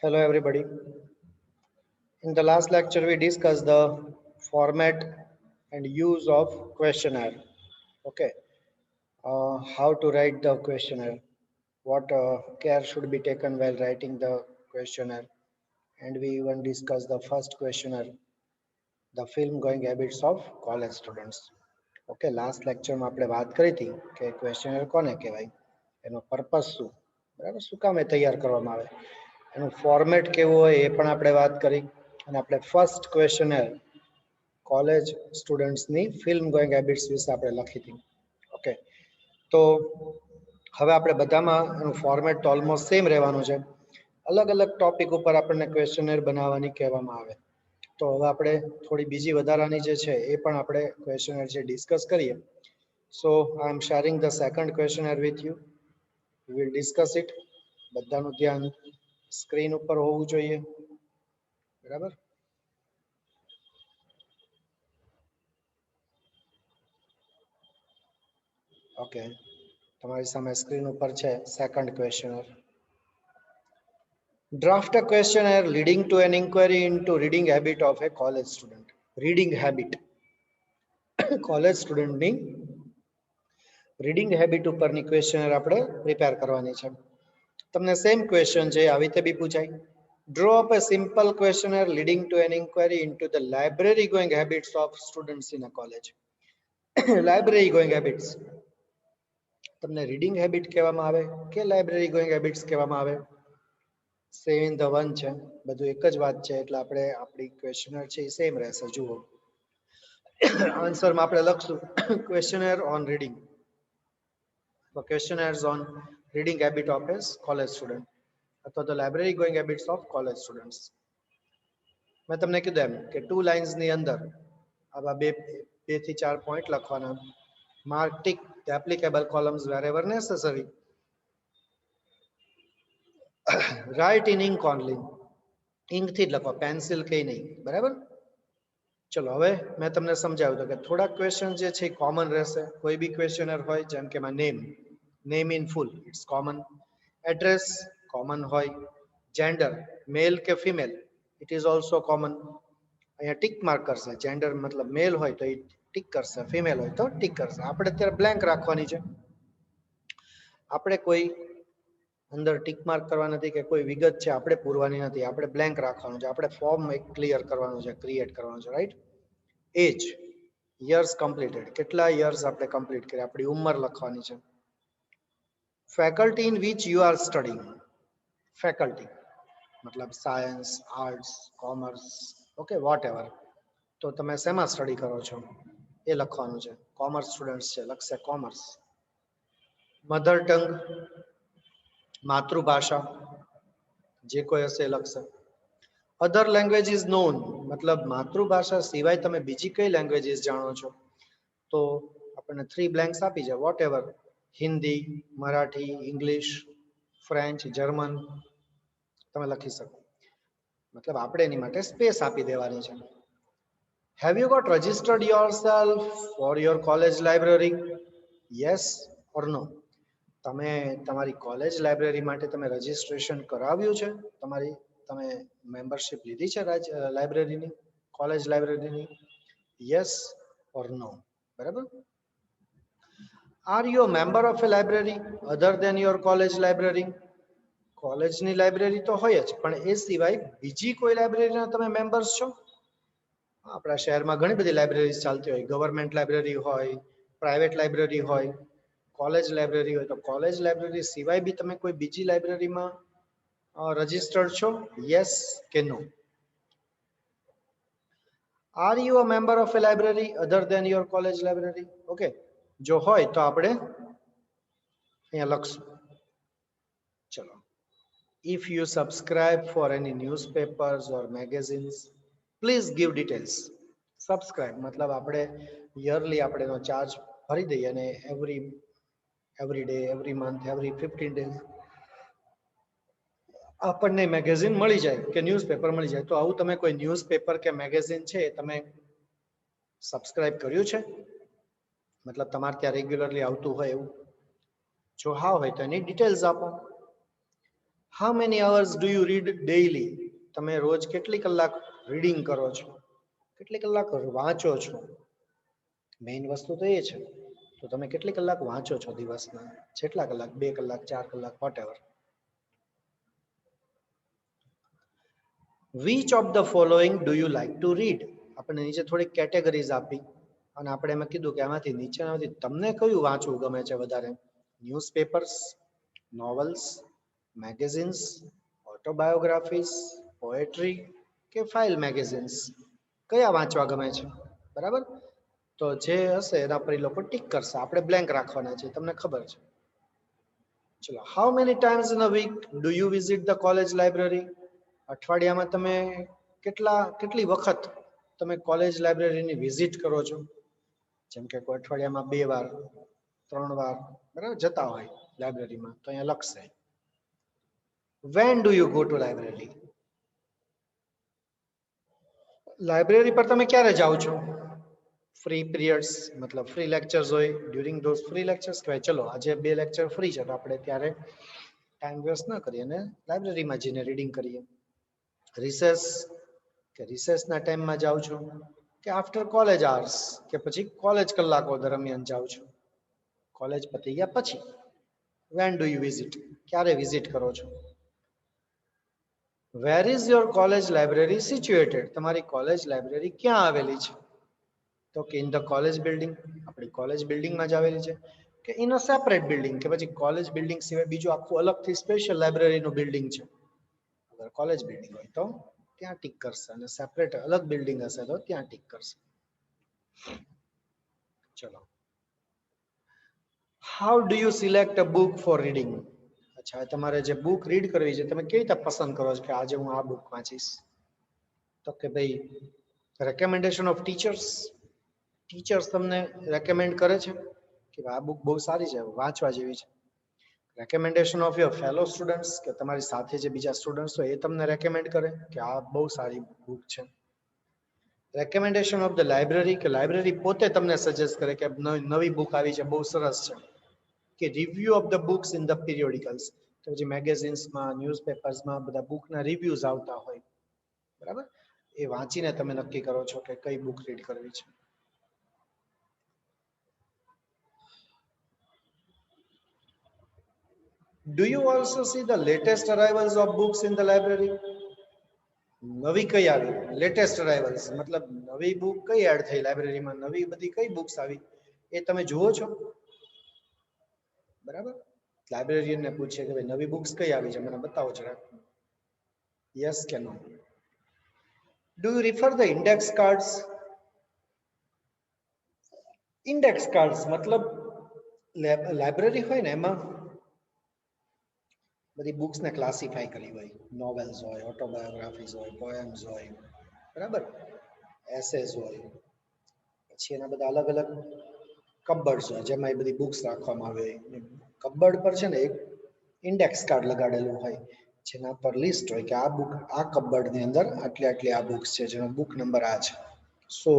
Hello everybody. In the last lecture we discussed the format and use of questionnaire. Okay. How to write the questionnaire, what care should be taken while writing the questionnaire, and we even discussed the first questionnaire, the film going habits of college students. Okay last લેક્ચરમાં આપણે વાત કરી હતી કે questioner કોને કહેવાય, એનો purpose શું, બરાબર, શું કામ એ તૈયાર કરવામાં આવે, એનું ફોર્મેટ કેવું હોય એ પણ આપણે વાત કરી. અને આપણે ફર્સ્ટ ક્વેશ્ચનર કોલેજ સ્ટુડન્ટ્સની ફિલ્મ ગોઈંગ હેબિટ્સ વિશે આપણે લખી હતી. ઓકે, તો હવે આપણે બધામાં એનું ફોર્મેટ તો ઓલમોસ્ટ સેમ રહેવાનું છે. અલગ અલગ ટોપિક ઉપર આપણને ક્વેશ્ચનર બનાવવાની કહેવામાં આવે. તો હવે આપણે થોડી બીજી વધારાની જે છે એ પણ આપણે ક્વેશ્ચનર જે ડિસ્કસ કરીએ. So I am sharing the second questionnaire with you. We will discuss it. બધાનું ધ્યાન સ્ક્રીન ઉપર હોવું જોઈએ, બરાબર. ઓકે, તમારી સામે સ્ક્રીન ઉપર છે second questioner. Draft a questionnaire leading to an inquiry into reading habit of a college student. Reading habit. College સ્ટુડન્ટની રીડિંગ હેબિટ ઉપરની ક્વેશ્ચનર આપણે પ્રિપેર કરવાની છે. તમને સેમ ક્વેશ્ચન છે, આવી રીતે બી પૂછાય. Draw up a simple questionnaire leading to an inquiry into the library going habits of students in a college. Library going habits તમને રીડિંગ હેબિટ કહેવામાં આવે કે લાઇબ્રેરી ગોઈંગ હેબિટ્સ કહેવામાં આવે, સેમ ઇન ધ વન છે, બધું એક જ વાત છે. એટલે આપણે આપણી ક્વેશ્ચનર છે એ સેમ રહેશે. જુઓ, આન્સરમાં આપણે લખશું questionnaire on reading, questionnaires on reading habit of a college student અથવા તો library going habits of college students. મેં તમને કીધું એમ કે 2 લાઇન્સની અંદર આવા બે થી 4 પોઈન્ટ લખવાના. Mark tick the applicable columns wherever necessary. Write in ink only. ઇન્કથી જ લખો, પેન્સિલ કે નહીં, બરાબર. ચલો, હવે મેં તમને સમજાવ્યું હતું કે થોડાક ક્વેશ્ચન જે છે કોમન રહેશે. કોઈ બી ક્વેશ્ચનર હોય, જેમ કે name in full, it's common. Address common હોય. જેન્ડર મેલ કે female, it is also common. અહીંયા ટિક માર્ક કરશે. જેન્ડર મતલબ મેલ હોય તો એ ટિક કરશે, ફિમેલ હોય તો ટિક કરશે. આપણે અત્યારે બ્લેન્ક રાખવાની છે. આપણે કોઈ અંદર ટિક માર્ક કરવા નથી કે કોઈ વિગત છે આપણે પૂરવાની નથી. આપણે બ્લેન્ક રાખવાનું છે. આપણે ફોર્મ એક ક્લિયર કરવાનું છે, ક્રિએટ કરવાનું છે, રાઈટ. એજ, યર્સ કમ્પ્લીટેડ, કેટલા યર્સ આપણે કમ્પ્લીટ કર્યા, આપણી ઉંમર લખવાની છે. Faculty in which you are studying. Faculty મતલબ science, arts, commerce, okay, whatever. તો તમે શેમાં સ્ટડી કરો છો એ લખવાનું છે. કોમર્સ સ્ટુડન્ટ્સ છે, લખશે કોમર્સ. મધર ટંગ, માતૃભાષા, જે કોઈ હશે એ લખશે. અધર લેંગ્વેજીસ નોન, મતલબ માતૃભાષા સિવાય તમે બીજી કઈ લેંગ્વેજીસ જાણો છો, તો આપણને 3 બ્લેન્ક્સ આપી જાય. Whatever, Hindi, Marathi, English, French, German તમે લખી શકો. મતલબ આપણે એની માટે સ્પેસ આપી દેવાની છે. Have you got registered yourself for your college library? Yes or no. તમે તમારી કોલેજ લાઇબ્રેરી માટે તમે રજિસ્ટ્રેશન કરાવ્યું છે? તમે મેમ્બરશિપ લીધી છે લાઇબ્રેરીની, કોલેજ લાઇબ્રેરીની? યસ ઓર નો, બરાબર. Are you a member of a library other than your college library? કોલેજની લાઇબ્રેરી તો હોય જ, પણ એ સિવાય બીજી કોઈ લાઇબ્રેરીના તમે મેમ્બર્સ છો? આપણા શહેરમાં ઘણી બધી લાઇબ્રેરી ચાલતી હોય. ગવર્મેન્ટ લાઇબ્રેરી હોય, પ્રાઇવેટ લાઇબ્રેરી હોય, કોલેજ લાઇબ્રેરી હોય. તો કોલેજ લાઇબ્રેરી સિવાય બી તમે કોઈ બીજી લાઇબ્રેરીમાં રજિસ્ટર્ડ છો? યસ કે no? Are you a member of a library other than your college library? Okay, જો હોય તો આપણે અહીંયા લખશું. ચલો, if you subscribe for any newspapers or magazines, please give details. Subscribe મતલબ આપણે યરલી આપણે એનો ચાર્જ ભરી દઈએ અને every day, every month, every 15 days આપણને મેગેઝિન મળી જાય કે ન્યૂઝપેપર મળી જાય. તો આવું તમે કોઈ ન્યૂઝપેપર કે મેગેઝિન છે તમે સબસ્ક્રાઇબ કર્યું છે? મતલબ તમારે ત્યાં રેગ્યુલરલી આવતું હોય એવું? જો હા હોય તો એની ડિટેલ્સ આપો. How many hours do you read daily? તમે રોજ કેટલી કલાક રીડિંગ કરો છો, કેટલી કલાક વાંચો છો? મેઇન વસ્તુ તો એ છે. તો તમે કેટલી કલાક વાંચો છો દિવસના? જેટલા કલાક, 2 કલાક, 4 કલાક, whatever. Which of the following do you like to read? આપણે નીચે થોડીક કેટેગરીઝ આપી અને આપણે એમાં કીધું કે આમાંથી નીચેનામાંથી તમને કયું વાંચવું ગમે છે વધારે? ન્યૂઝપેપર્સ, નોવેલ્સ, મેગેઝિન્સ, ઓટોબાયોગ્રાફીઝ, પોએટ્રી કે ફાઇલ મેગેઝિન્સ? કયા વાંચવા ગમે છે? બરાબર. તો જે હશે એના પર એ લોકો ટીક કરશે, આપણે બ્લેન્ક રાખવાના છે, તમને ખબર છે. ચલો, how many times in a week do you visit the college library? અઠવાડિયામાં તમે કેટલી વખત તમે કોલેજ લાઇબ્રેરીની વિઝિટ કરો છો? જેમ કે કોઈ અઠવાડિયામાં 2 વાર, 3 વાર, બરાબર જતા હોય લાઇબ્રેરીમાં, તો અહીંયા લખશે. When do you go to library? Library પર તમે ક્યારે જાઓ છો? ફ્રી પીરિયડ્સ, મતલબ ફ્રી લેક્ચર્સ હોય, ડ્યુરિંગ ધોઝ ફ્રી લેક્ચર્સ કહેવાય. ચલો આજે 2 લેક્ચર ફ્રી છે તો આપણે ત્યારે ટાઈમ વેસ્ટ ન કરીએ અને લાઇબ્રેરીમાં જઈને રીડિંગ કરીએ. રિસેસ, કે રિસેસના ટાઈમમાં જાઉં છું, કે આફ્ટર કોલેજ આર્સ, કે પછી કોલેજ કલાકો દરમિયાન જાઉં છું, કોલેજ પતી ગયા પછી. When do you visit? ક્યારે વિઝિટ કરો છો? Where is your college library situated? તમારી કોલેજ લાઇબ્રેરી ક્યાં આવેલી છે? તો કે ઇન ધ કોલેજ બિલ્ડિંગ, આપણી કોલેજ બિલ્ડિંગમાં જ આવેલી છે, કે ઇન અ સેપરેટ બિલ્ડિંગ, કે પછી કોલેજ બિલ્ડિંગ સિવાય બીજું આખું અલગથી સ્પેશિયલ લાઇબ્રેરીનું બિલ્ડિંગ છે? અગર કોલેજ બિલ્ડિંગ હોય તો ત્યાં ટીક કરશે અને સેપરેટ અલગ બિલ્ડિંગ હશે તો ત્યાં ટીક કરશે. ચલો, how do you select a book for reading? અચ્છા, તમારે જે બુક રીડ કરવી છે તમે કેવી રીતે પસંદ કરો છો કે આજે હું આ બુક વાંચીશ? તો કે ભાઈ રેકમેન્ડેશન ઓફ ટીચર્સ, ટીચર્સ તમને રેકમેન્ડ કરે છે કે આ બુક બહુ સારી છે, વાંચવા જેવી છે. Recommendation of your fellow students, કે તમારી સાથે જે બીજા સ્ટુડન્ટ્સ હોય એ તમને રેકમેન્ડ કરે કે આ બહુ સારી બુક છે. રેકમેન્ડેશન ઓફ ધ લાઇબ્રેરી, કે લાઇબ્રેરી પોતે તમને સજેસ્ટ કરે કે નવી બુક આવી છે, બહુ સરસ છે. કે review of the books in the periodicals, તો જે મેગેઝિન્સમાં, ન્યૂઝપેપર્સમાં બધા બુકના રિવ્યુઝ આવતા હોય, બરાબર, એ વાંચીને તમે નક્કી કરો છો કે કઈ બુક રીડ કરવી છે. Do you also see the latest arrivals of books in the library? નવી કઈ આવી? લેટેસ્ટ અરાઇવલ્સ મતલબ નવી બુક કઈ એડ થઈ લાઇબ્રેરીમાં, નવી બધી કઈ બુક્સ આવી એ તમે જુઓ છો? બરાબર. લાઇબ્રેરિયનને પૂછે કે ભાઈ નવી બુક્સ કઈ આવી છે, મને બતાવો જરાક. યસ કે no? Do you refer the index cards? Index cards મતલબ લાઇબ્રેરી હોય ને એમાં બધી બુક્સને ક્લાસિફાઈ કરી હોય, નોવેલ્સ હોય, ઓટોબાયોગ્રાફીઝ હોય, પોએમ્સ હોય, બરાબર, એસેસ હોય, પછી એના બધા અલગ અલગ કબર્ડ્સ હોય જેમાં એ બધી બુક્સ રાખવામાં આવે. કબર્ડ પર છે ને એક ઇન્ડેક્સ કાર્ડ લગાડેલું હોય જેના પર લિસ્ટ હોય કે આ બુક આ કબર્ડની અંદર આટલી આટલી આ બુક્સ છે જેનો બુક નંબર આ છે. So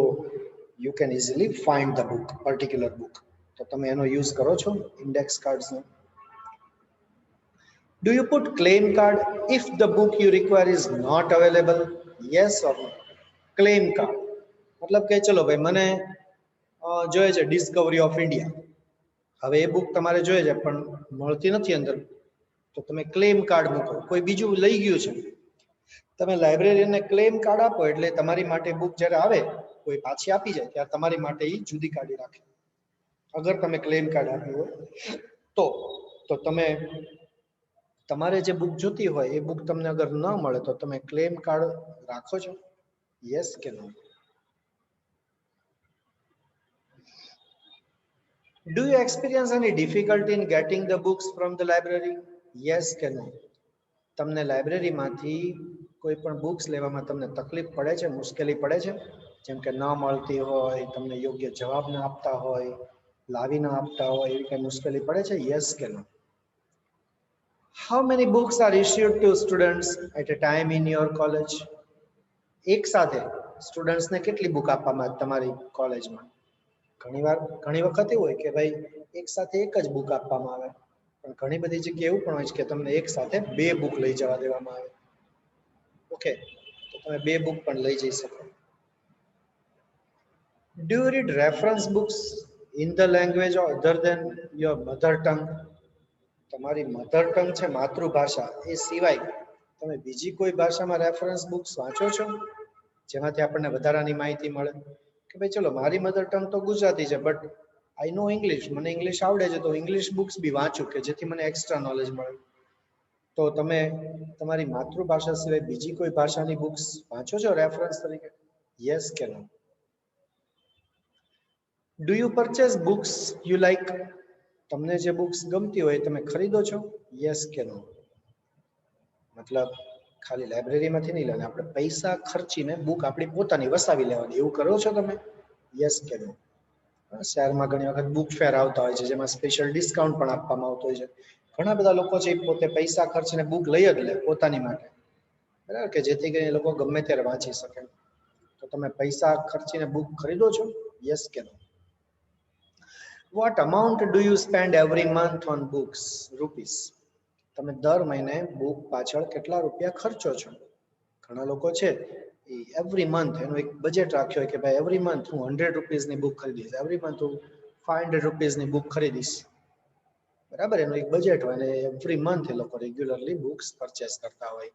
you can easily find the book, particular book. તો તમે એનો યુઝ કરો છો index કાર્ડ્સનો? Do you put claim card if the book you require is not available? Yes or no? Claim card મતલબ કે ચલો ભાઈ મને જોઈએ છે ડિસ્કવરી ઓફ ઇન્ડિયા, હવે એ બુક તમારે જોઈએ છે પણ મળતી નથી અંદર, તો તમે ક્લેમ કાર્ડ મૂકો. કોઈ બીજું લઈ ગયું છે, તમે લાઇબ્રેરીને ક્લેમ કાર્ડ આપો એટલે તમારી માટે બુક જ્યારે આવે કોઈ પાછી આપી જાય ત્યારે તમારી માટે એ જુદી કાઢી રાખે. અગર તમે ક્લેમ કાર્ડ આપ્યું હોય તો તમે તમારે જે બુક જોતી હોય એ બુક તમને અગર ન મળે તો તમે ક્લેમ કાર્ડ રાખો છો? યસ કે નો? Do you experience any difficulty in getting the books from the library? Yes કે no? તમને લાઇબ્રેરીમાંથી કોઈ પણ બુક્સ લેવામાં તમને તકલીફ પડે છે, મુશ્કેલી પડે છે? જેમ કે ન મળતી હોય, તમને યોગ્ય જવાબ ન આપતા હોય, લાવી ન આપતા હોય, એવી કઈ મુશ્કેલી પડે છે? યસ કે નો? How many books are issued to students at a time in your college? એક સાથે સ્ટુડન્ટ્સને કેટલી બુક આપવામાં તમારી કોલેજમાં? ઘણી વખત એવું હોય કે ભાઈ એક સાથે એક જ બુક આપવામાં આવે, પણ ઘણી બધી જગ્યાએ એવું પણ હોય છે કે તમને એક સાથે બે બુક લઈ જવા દેવામાં આવે. ઓકે, તો તમે બે બુક પણ લઈ જઈ શકો. Do you read reference books in the language other than your mother tongue? તમારી મધર ટંગ છે માતૃભાષા એ સિવાય તમે બીજી કોઈ ભાષામાં રેફરન્સ બુક્સ વાંચો છો જેમાંથી આપણને વધારાની માહિતી મળે કે ભાઈ ચલો મારી મધર ટંગ તો ગુજરાતી છે બટ આઈ નો ઇંગ્લિશ, મને ઇંગ્લિશ આવડે છે તો ઇંગ્લિશ બુક્સ બી વાંચું કે જેથી મને એક્સ્ટ્રા નોલેજ મળે. તો તમે તમારી માતૃભાષા સિવાય બીજી કોઈ ભાષાની બુક્સ વાંચો છો રેફરન્સ તરીકે? યસ કે no? Do you purchase books you like? તમને જે બુક્સ ગમતી હોય તમે ખરીદો છો? યસ કે નો? મતલબ ખાલી લાઇબ્રેરીમાંથી નહીં લેવાની, આપણે પૈસા ખર્ચીને બુક આપણી પોતાની વસાવી લેવાની, એવું કરો છો તમે? યસ કે નો? શહેરમાં ઘણી વખત બુક ફેર આવતા હોય છે જેમાં સ્પેશિયલ ડિસ્કાઉન્ટ પણ આપવામાં આવતો હોય છે. ઘણા બધા લોકો છે એ પોતે પૈસા ખર્ચીને બુક લઈ જ લે પોતાની માટે, બરાબર, કે જેથી કરીને લોકો ગમે ત્યારે વાંચી શકે. તો તમે પૈસા ખર્ચીને બુક ખરીદો છો? યસ કે નો? What amount do you spend every month on books? Rupees. તમે દર મહિને બુક પાછળ કેટલા રૂપિયા ખર્ચો છો? ઘણા લોકો છે એ એવરી મંથ એનું એક બજેટ રાખ્યો હોય કે ભાઈ એવરી મંથ હું 100 રૂપીસની બુક ખરીદીશ, એવરી મંથ હું 500 રૂપીસની બુક ખરીદીશ, બરાબર, એનું એક બજેટ હોય અને એવરી મંથ એ લોકો રેગ્યુલરલી બુક્સ પરચેસ કરતા હોય.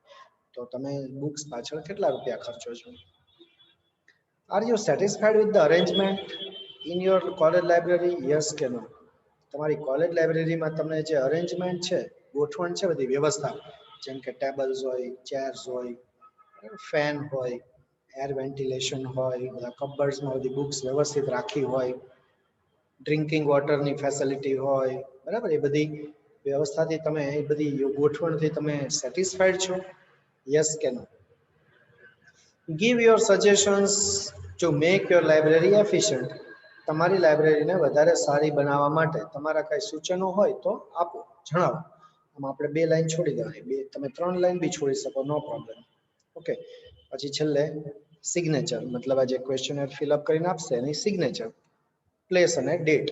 તો તમે બુક્સ પાછળ કેટલા રૂપિયા ખર્ચો છો? Are you satisfied with the arrangement in your college library? Yes કે નો? તમારી કોલેજ લાઇબ્રેરીમાં તમને જે અરેન્જમેન્ટ છે, ગોઠવણ છે, બધી વ્યવસ્થા, જેમ કે ટેબલ્સ હોય, ચેર્સ હોય, ફેન હોય, એર વેન્ટિલેશન હોય, બધા કબર્ડ્સમાં બધી બુક્સ વ્યવસ્થિત રાખી હોય, ડ્રિંકિંગ વોટરની ફેસિલિટી હોય, બરાબર, એ બધી વ્યવસ્થાથી તમે એ બધી ગોઠવણથી તમે સેટિસ્ફાઈડ છો? યસ કે no? Give your suggestions to make your library efficient. તમારી લાઇબ્રેરીને વધારે સારી બનાવવા માટે તમારા કઈ સૂચનો હોય તો આપો, જણાવો. આમાં આપણે 2 લાઈન છોડી દેવાની, તમે 3 લાઈન બી છોડી શકો, નો પ્રોબ્લેમ. ઓકે, પછી છેલ્લે સિગ્નેચર, મતલબ આ જે ક્વેશ્ચનર ફિલઅપ કરીને આપશે એની સિગ્નેચર, પ્લેસ અને ડેટ,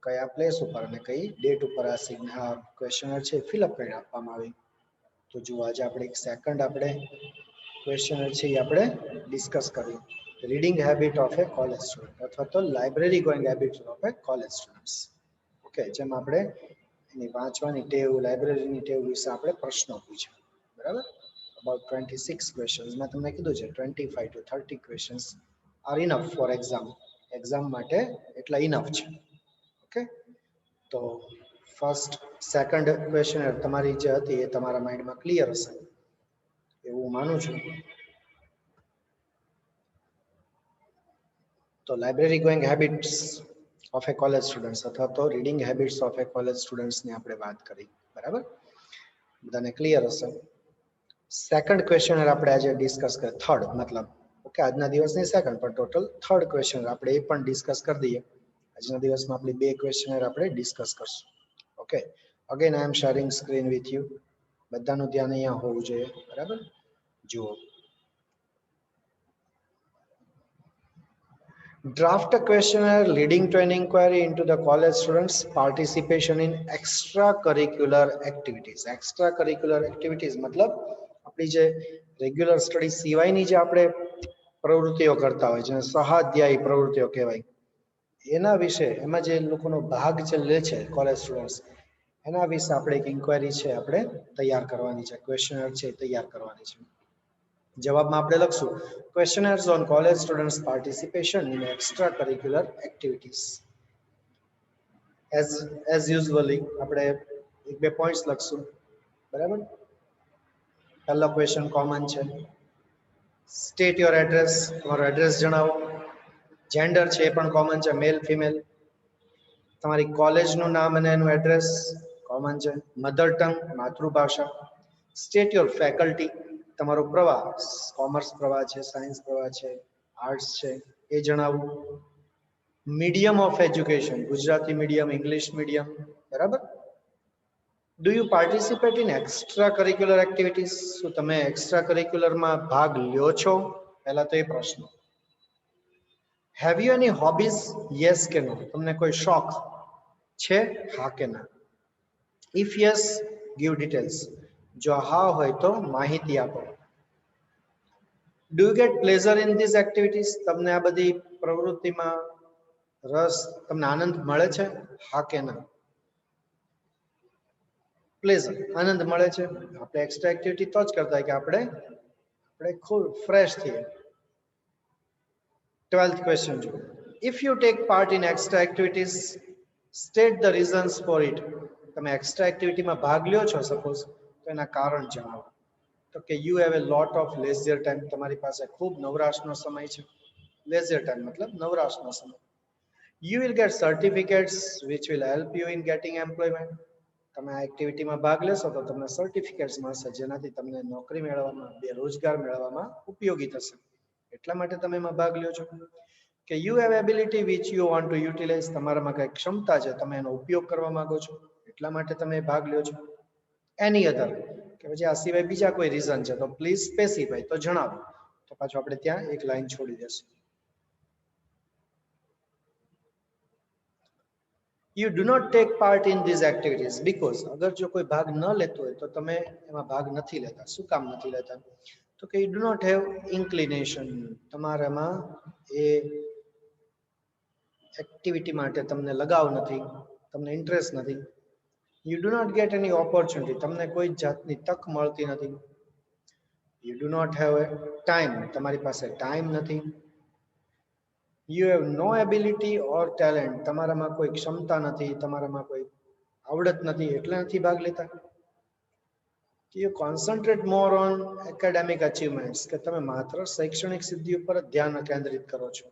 કયા પ્લેસ ઉપર અને કઈ ડેટ ઉપર આ ક્વેશ્ચનર છે ફિલઅપ કરીને આપવામાં આવી. તો જુઓ આજે આપણે એક સેકન્ડ આપણે ક્વેશ્ચનર છે એ આપણે ડિસ્કસ કર્યું, reading habit of a college student અથવા તો library going habit of a college students. Okay, જેમ આપણે એની વાંચવાની ટેવ, લાઇબ્રેરીની ટેવ વિશે આપણે પ્રશ્નો પૂછ્યા, બરાબર. About 26 questions. મેં તમને કીધું છે 25 to 30 questions are enough for exam. Exam માટે એટલા ઇનફ છે. ઓકે, તો ફર્સ્ટ સેકન્ડ ક્વેશ્ચન તમારી જે હતી એ તમારા માઇન્ડમાં ક્લિયર હશે એવું માનું છું. તો library going habits of a college students અથવા તો reading habits of a college સ્ટુડન્ટ્સની આપણે વાત કરી, બરાબર, બધાને ક્લિયર હશે. સેકન્ડ ક્વેશ્ચનર આપણે આજે ડિસ્કસ કરીએ, થર્ડ મતલબ, ઓકે, આજના દિવસની સેકન્ડ પણ ટોટલ થર્ડ ક્વેશ્ચનર આપણે એ પણ ડિસ્કસ કરી દઈએ. આજના દિવસમાં આપણી 2 ક્વેશ્ચનર આપણે ડિસ્કસ કરશું. Okay, again I am sharing screen with you. બધાનું ધ્યાન અહીંયા હોવું જોઈએ, બરાબર. જુઓ, draft a questionnaire leading to an inquiry into the college students' participation in extracurricular activities. Extracurricular activities મતલબ આપણી જે રેગ્યુલર સ્ટડી સિવાયની જે આપણે પ્રવૃત્તિઓ કરતા હોય છે, સહાધ્યાયી પ્રવૃત્તિઓ કહેવાય, એના વિશે, એમાં જે લોકોનો ભાગ જે લે છે કોલેજ સ્ટુડન્ટ્સ, એના વિશે આપણે એક ઇન્ક્વાયરી છે આપણે તૈયાર કરવાની છે, ક્વેશ્ચનર છે તૈયાર કરવાની છે. જવાબમાં આપણે લખશું questionnaires on college students participation in extracurricular activities. as usually આપણે 1-2 પોઈન્ટ્સ લખશું, બરાબર. પહેલો ક્વેશ્ચન કોમન છે, સ્ટેટ યોર એડ્રેસ, તમારો એડ્રેસ જણાવો. જેન્ડર છે એ પણ કોમન છે, મેલ ફિમેલ. તમારી કોલેજનું નામ અને એનું એડ્રેસ કોમન છે. મધર ટંગ, માતૃભાષા. સ્ટેટ યોર ફેકલ્ટી, તમારો પ્રવાહ, કોમર્સ પ્રવાહ છે, સાયન્સ પ્રવાહ છે, આર્ટ્સ છે, એ જણાવવું. Medium of education, Gujarati medium, English medium, બરાબર. Do you participate in extra curricular activities, શું તમે એક્સ્ટ્રા કરિક્યુલરમાં ભાગ લ્યો છો? પહેલા તો એ પ્રશ્ન. Have you any hobbies? Yes કે નો, તમને કોઈ શોખ છે, હા કે ના. ઇફ યસ ગીવ ડિટેલ્સ, જો હા હોય તો માહિતી આપો. Do you get pleasure in this activities, તમને આ બધી પ્રવૃત્તિમાં રસ, તમને આનંદ મળે છે, હા કે ના? પ્લેઝર, આનંદ મળે છે. આપણે એક્સ્ટ્રા એક્ટિવિટી તો જ કરતા હોય કે આપણે ખૂબ ફ્રેશ થઈએ. 12th question જો, if you take part in extra activities, state the reasons for it. તમે એક્સ્ટ્રા એક્ટિવિટીમાં ભાગ લ્યો છો સપોઝ, તો એના કારણ જણાવો. તો કે you have a lot of leisure time, તમારી પાસે ખૂબ નવરાશનો સમય છે. લેઝર ટાઈમ મતલબ નવરાશનો સમય. You will get certificates which will help you in getting employment. તમે આ એક્ટિવિટીમાં ભાગ લેશો તો તમને સર્ટિફિકેટ્સ મળશે, જેનાથી તમને નોકરી મેળવવામાં, રોજગાર મેળવવામાં ઉપયોગી થશે. એટલા માટે તમે એમાં ભાગ લ્યો છો. કે you have ability which you want to utilise, તમારામાં કઈ ક્ષમતા છે, તમે એનો ઉપયોગ કરવા માંગો છો, એટલા માટે તમે ભાગ લ્યો છો. એની અધર, કે પછી આ સિવાય બીજા કોઈ રીઝન છે તો પ્લીઝ સ્પેસિફાય, તો જણાવો. તો પાછું આપણે ત્યાં એક લાઈન છોડી દેશું. You do not take part in these activities because, અગર જો કોઈ ભાગ ન લેતો હોય તો તમે એમાં ભાગ નથી લેતા. શું કામ નથી લેતા? તો કે you do not have inclination, તમારામાં એ એક્ટિવિટી માટે તમને લગાવ નથી, તમને ઇન્ટરેસ્ટ નથી. You do not get any opportunity, તમને કોઈ જાતની તક મળતી નથી. You do not have a time, તમારી પાસે ટાઈમ નથી. You have no ability or talent, તમારામાં કોઈ ક્ષમતા નથી, તમારામાં કોઈ આવડત નથી, એટલે નથી ભાગ લેતા. You concentrate more on academic achievements, કે તમે માત્ર શૈક્ષણિક સિદ્ધિ ઉપર જ ધ્યાન કેન્દ્રિત કરો છો.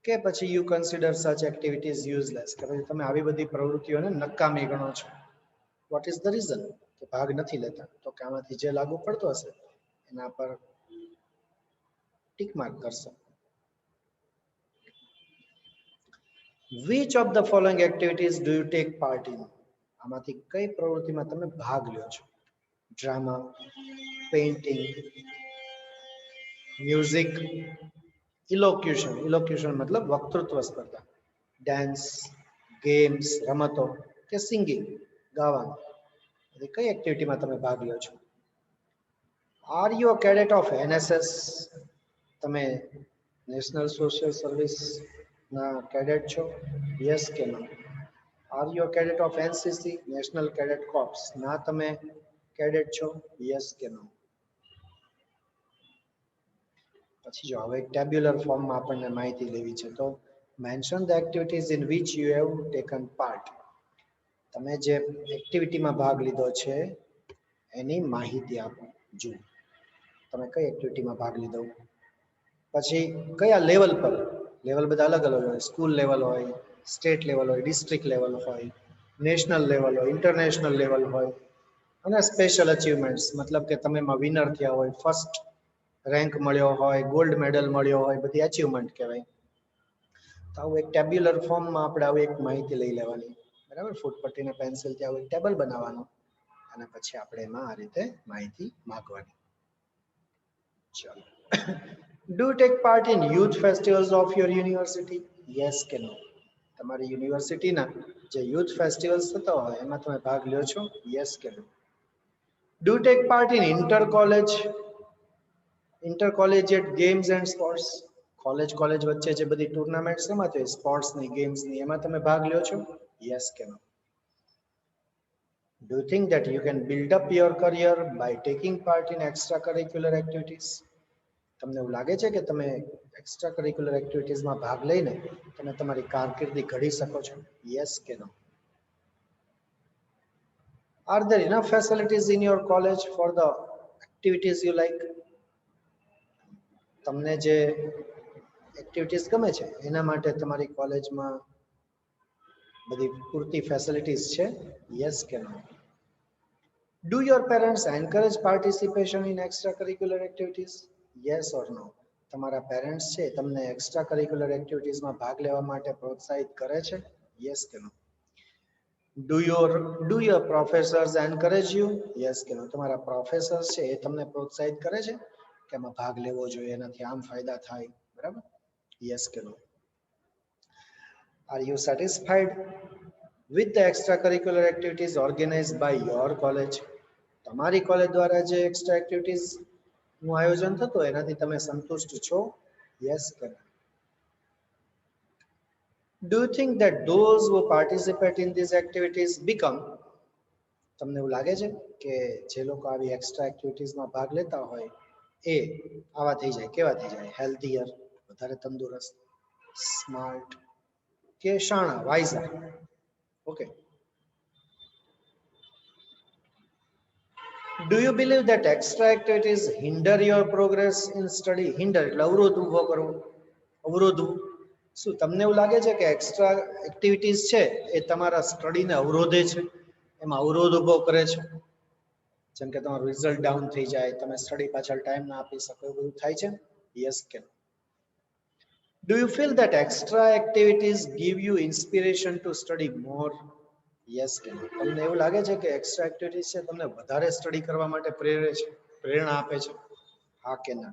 કે પછી you consider such activities useless, કે પછી તમે આવી બધી પ્રવૃત્તિઓને નકામી ગણો છો. What is the reason? કે ભાગ નથી લેતા. તો કે આમાંથી જે લાગુ પડતો હશે એના પર ટીક માર્ક કરશો. Which of the following activities do you take part in? આમાંથી કઈ પ્રવૃત્તિમાં તમે ભાગ લ્યો છો? Drama, painting, music, elocution, elocution મતલબ વક્તૃત્વ સ્પર્ધા, ડાન્સ, ગેમ્સ, રમતો, કે સિંગિંગ, ગાવાનું. એ કઈ એક્ટિવિટીમાં તમે ભાગ લ્યો છો? Are you a cadet of NSS, તમે નેશનલ સોશિયલ સર્વિસ ના કેડેટ છો? યસ કે no? Are you a cadet of NCC, national cadet corps ના તમે કેડેટ છો? યસ કે નો? પછી જો હવે ટેબ્યુલર ફોર્મમાં આપણને માહિતી લેવી છે, તો mention the activities in which you have taken part. તમે જે એક્ટિવિટીમાં ભાગ લીધો છે એની માહિતી આપો. જો તમે કઈ એક્ટિવિટીમાં ભાગ લીધો, પછી કયા લેવલ પર, લેવલ બધા અલગ અલગ હોય, સ્કૂલ લેવલ હોય, સ્ટેટ લેવલ હોય, ડિસ્ટ્રિક્ટ લેવલ હોય, નેશનલ લેવલ હોય, ઇન્ટરનેશનલ લેવલ હોય, અને સ્પેશિયલ અચીવમેન્ટ્સ મતલબ કે તમે એમાં વિનર થયા હોય, ફર્સ્ટ રેન્ક મળ્યો હોય, ગોલ્ડ મેડલ મળ્યો હોય, બધી અચીવમેન્ટ કહેવાય. તો આવું એક ટેબ્યુલર ફોર્મમાં આપણે આવી એક માહિતી લઈ લેવાની, બરાબર. ફૂટપટ્ટી ને પેન્સિલથી આવું એક ટેબલ બનાવવાનું અને પછી આપણે એમાં આ રીતે માહિતી માંગવાની. ચાલો. Do take part in youth festivals of your university? Yes કે નો? તમારી યુનિવર્સિટીના જે યુથ ફેસ્ટિવલ્સ થતા હોય એમાં તમે ભાગ લ્યો છો? યસ કે no? Do take part in inter collegiate games and sports? College વચ્ચે જે બધી ટુર્નામેન્ટ્સ રમાતી હોય સ્પોર્ટ્સની, ગેમ્સની, એમાં તમે ભાગ લ્યો છો? યસ કે નો? Do you think that you can build up your career by taking part in extracurricular activities? તમને એવું લાગે છે કે તમે એક્સ્ટ્રા કરિક્યુલર એક્ટિવિટીઝમાં ભાગ લઈને તમે તમારી કારકિર્દી ઘડી શકો છો? યસ કે નો? Are there enough facilities in your college for the activities you like? તમને જે એક્ટિવિટીઝ ગમે છે એના માટે તમારી કોલેજમાં બધી પૂરતી ફેસિલિટીઝ છે? યસ કે નો? Do your parents encourage participation in extracurricular activities? Yes or no? તમારા પેરેન્ટ્સ છે તમને એક્સ્ટ્રા કરિક્યુલર એક્ટિવિટીઝમાં ભાગ લેવા માટે પ્રોત્સાહિત કરે છે? યસ કે નો? Do your professors encourage you? Yes કે નો? તમારા પ્રોફેસર્સ છે એ તમને પ્રોત્સાહિત કરે છે કે એમાં ભાગ લેવો જોઈએ, એનાથી આમ ફાયદા થાય, બરાબર? યસ કે નો? Are you satisfied with the extracurricular activities organized by your college. તમારી કોલેજ દ્વારા જે એક્સ્ટ્રા એક્ટિવિટીઝ નું આયોજન થતું હોય એનાથી તમે સંતુષ્ટ છો? યસ કે ના? Do you think that those who participate in these activities become, તમને એવું લાગે છે કે જે લોકો આવી એક્સ્ટ્રા એક્ટિવિટીઝમાં ભાગ લેતા હોય એ આવા થઈ જાય, કેવા થઈ જાય? હેલ્ધીયર, વધારે તંદુરસ્ત, સ્માર્ટ કે શાણા, વાઇઝર? Okay. Do you believe that extra activities hinder your progress in study? Hinder એટલે અવરોધ ઊભો કરવો, અવરોધવું. શું તમને એવું લાગે છે કે એક્સ્ટ્રા એક્ટિવિટીઝ છે એ તમારા સ્ટડીને અવરોધે છે, એમાં અવરોધ ઊભો કરે છે? જેમ કે તમારું રિઝલ્ટ ડાઉન થઈ જાય, તમે સ્ટડી પાછળ ટાઈમ ના આપી શકો, એવું બધું થાય છે? યસ કે નો? Do you feel that extra activities give you inspiration to study more? Yes કે નો? તમને એવું લાગે છે કે એક્સ્ટ્રા એક્ટિવિટીઝ છે તમને વધારે સ્ટડી કરવા માટે પ્રેરે છે, પ્રેરણા આપે છે? હા કે ના?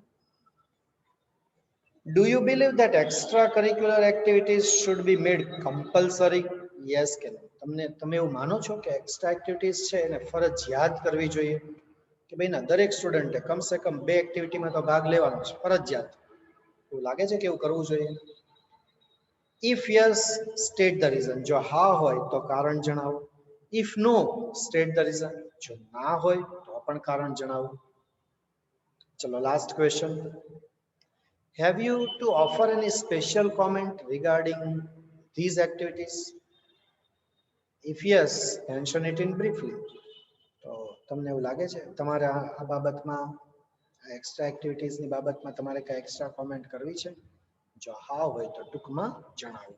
Do you believe that extracurricular activities should be made compulsory? Yes કે no? તમે એવું માનો છો કે એક્સ્ટ્રા એક્ટિવિટીઝ છે એને ફરજિયાત કરવી જોઈએ, કે ભાઈ ના દરેક સ્ટુડન્ટે કમસે કમ 2 એક્ટિવિટીમાં તો ભાગ લેવાનો છે, ફરજિયાત? એવું લાગે છે કે એવું કરવું જોઈએ? If yes, state the reason. જો હા હોય તો કારણ જણાવો. If no, state the reason. જો ના હોય તો પણ કારણ જણાવો. ચલો last question. Have you to offer any special comment regarding these activities? If yes, mention it in briefly. તો તમને એવું લાગે છે તમારે આ બાબતમાં, એક્સ્ટ્રા એક્ટિવિટીઝની બાબતમાં તમારે કઈ એક્સ્ટ્રા કોમેન્ટ કરવી છે? જો હા હોય તો ટૂંકમાં જણાવો.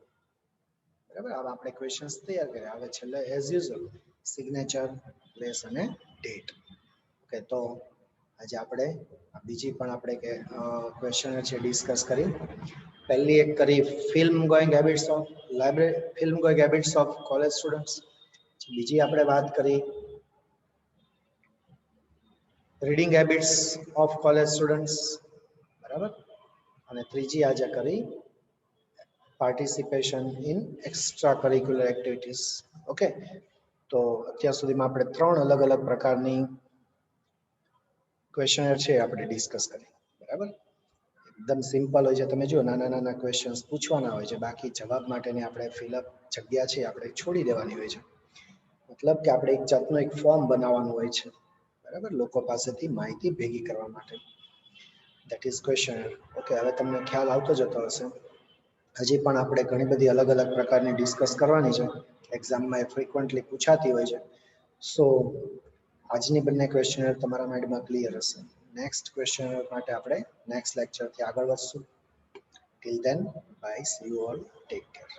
બરાબર, હવે આપણે ક્વેશ્ચન્સ તૈયાર કર્યા. હવે છેલ્લે એઝ યુઝ્યુઅલ સિગ્નેચર, પ્લેસ અને ડેટ. ઓકે, તો આજે આપણે બીજી પણ આપણે કે ક્વેશ્ચન છે ડિસ્કસ કરી. પહેલી એક કરી film going habits of library, film going habits of college students. બીજી આપણે વાત કરી reading habits of college students, બરાબર. અને ત્રીજી આજે કરી participation in extra curricular activities. Okay, તો અત્યાર સુધીમાં આપણે 3 અલગ અલગ પ્રકારની ક્વેશ્ચનર છે આપણે ડિસ્કસ કરી. બરાબર, એકદમ સિમ્પલ હોય છે. તમે જુઓ નાના નાના ક્વેશ્ચન્સ પૂછવાના હોય છે, બાકી જવાબ માટેની આપણે ફિલઅપ જગ્યા છે આપણે છોડી દેવાની હોય છે. મતલબ કે આપણે એક જાતનું એક ફોર્મ બનાવવાનું હોય છે, બરાબર, લોકો પાસેથી માહિતી ભેગી કરવા માટે. That is questioner. ઓકે, હવે તમને ખ્યાલ આવતો જતો હશે. હજી પણ આપણે ઘણી બધી અલગ અલગ પ્રકારની ડિસ્કસ કરવાની છે, એક્ઝામમાં એ ફ્રિકવન્ટલી પૂછાતી હોય છે. સો આજની બંને ક્વેશ્ચનર તમારા માઇન્ડમાં ક્લિયર હશે. નેક્સ્ટ ક્વેશ્ચનર માટે આપણે નેક્સ્ટ લેક્ચરથી આગળ વધશું. Till then bye, see you all, take care.